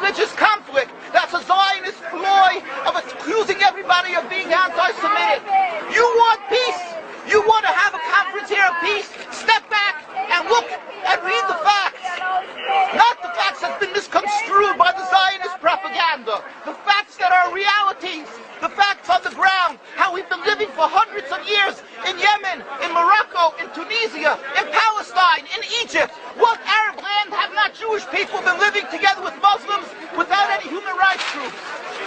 religious conflict. That's a Zionist ploy of accusing everybody of being anti-Semitic. You want peace? You want to have a conference here of peace? Step back and look and read the facts. Not the facts that's been misconstrued by the Zionist propaganda. The facts that are realities. The facts on the ground. How we've been living for hundreds of years in Yemen, in Morocco, in Tunisia, in Palestine, in Egypt. What Arab land have not Jewish people been living together with Muslims without any human rights groups?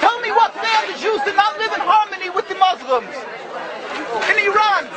Tell me what land the Jews did not live in harmony with the Muslims. In Iran,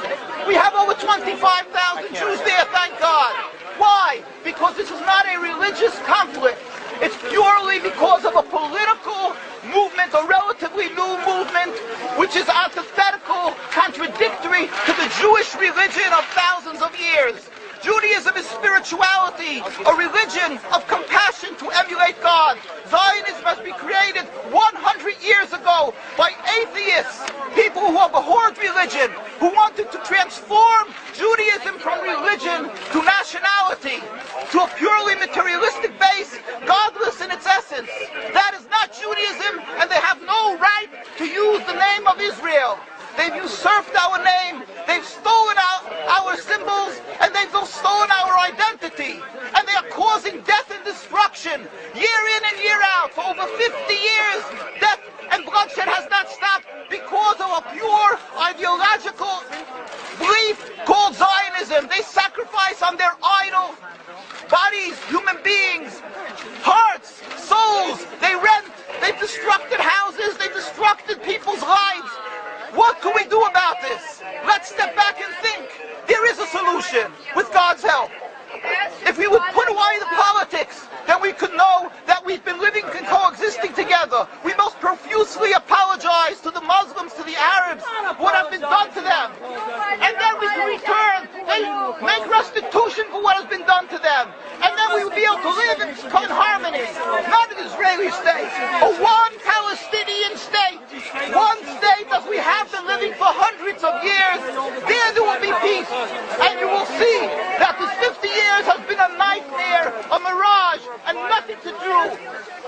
we have over 25,000 Jews there, thank God. Why? Because this is not a religious conflict. It's purely because of a political movement, a relatively new movement, which is antithetical, contradictory to the Jewish religion of thousands of years. Judaism is spirituality, a religion of compassion to emulate God. Zionism must be created 100 years ago by atheists, people who have abhorred religion, who wanted to transform Judaism from religion to nationality, to a purely materialistic base, godless in its essence. That is not Judaism, and they have no right to use the name of Israel. They've usurped our name, they've stolen our symbols, and they've stolen our identity. And they are causing death and destruction, year in and year out. For over 50 years, death and bloodshed has not stopped because of a pure ideological belief called Zionism. They sacrifice on their idol bodies, human beings, hearts, souls. They rent, they've destructed houses, they've destructed people's lives. What can we do about this? Let's step back and think. There is a solution with God's help. If we would put away the politics, then we could know that we've been living and coexisting together. We most profusely apologize to the Muslims, to the Arabs, what has been done to them. And then we can return and make restitution for what has been done to them. And then we will be able to live in harmony. Not an Israeli state, but one Palestinian state. One state as we have been living for hundreds of years. There will be peace. And you will see that this 50 years has been a nightmare, a mirage, and nothing to do.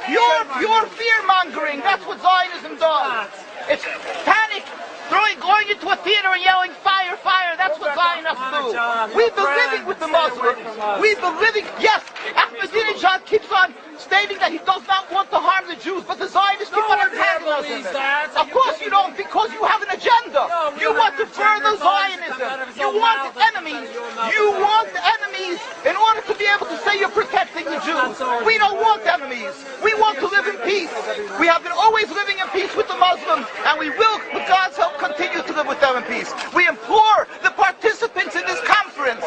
Pure fear-mongering. That's what Zionism does. It's panic. Going into a theater and yelling, fire, fire, that's what Zionists do. We've been living with the Muslims. We've been living, yes, Ahmadinejad keeps on stating that he does not want to harm the Jews, but the Zionists keep on antagonizing him. Of course you don't, because you have an agenda. You want to further Zionism. You want enemies. You want enemies in order to be able to say you're protecting the Jews. We don't want enemies. We want to live in peace. We have been always living in peace with the Muslims, and we will, with God's help, continue to live with them in peace. We implore the participants in this conference,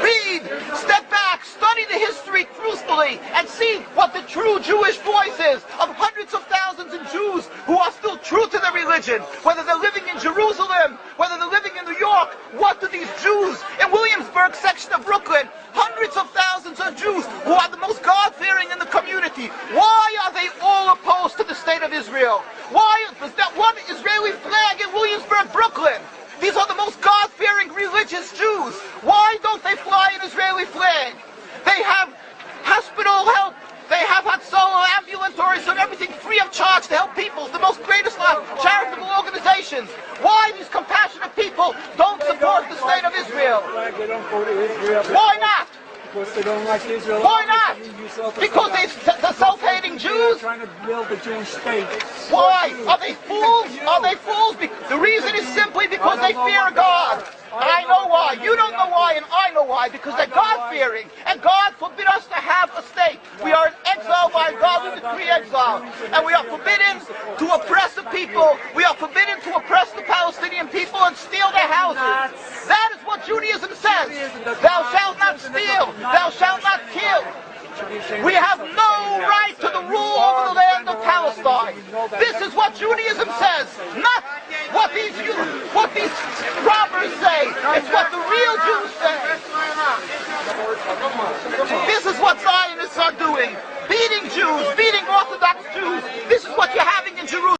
read, step back, study the history truthfully, and see what the true Jewish voice is of hundreds of thousands of Jews who are still true to their religion, whether they're living in Jerusalem, whether they're living in New York. What do these Jews in Williamsburg section of Brooklyn, hundreds of thousands of Jews who are the most God-fearing in the community, why are they all opposed to the state of Israel? Why is that one Israeli flag in Williamsburg, Brooklyn? These are the most God-fearing religious Jews. Why don't they fly an Israeli flag? They have hospital help. They have Hatzolah, ambulatories, and everything free of charge to help people. The most greatest charitable organizations. Why these compassionate people don't support the state of Israel? Why not? Because they don't like Israel. Why not? Because they're self-hating Jews? Trying to build a Jewish state. Why? Are they fools? Are they fools? The reason is simply because they fear God. I know why. You don't know why, and I know why. Because they're God-fearing. And God forbid us to have a state. We are in exile by God. We decree exile. And we are forbidden to oppress the people. We are forbidden to oppress the Palestinian people and steal their houses. That is what Judaism says. Thou shalt not steal. Thou shalt not kill. We have no right to the rule over the land of Palestine. This is what Judaism says, not what these robbers say. It's what the real Jews say. This is what Zionists are doing. Beating Jews,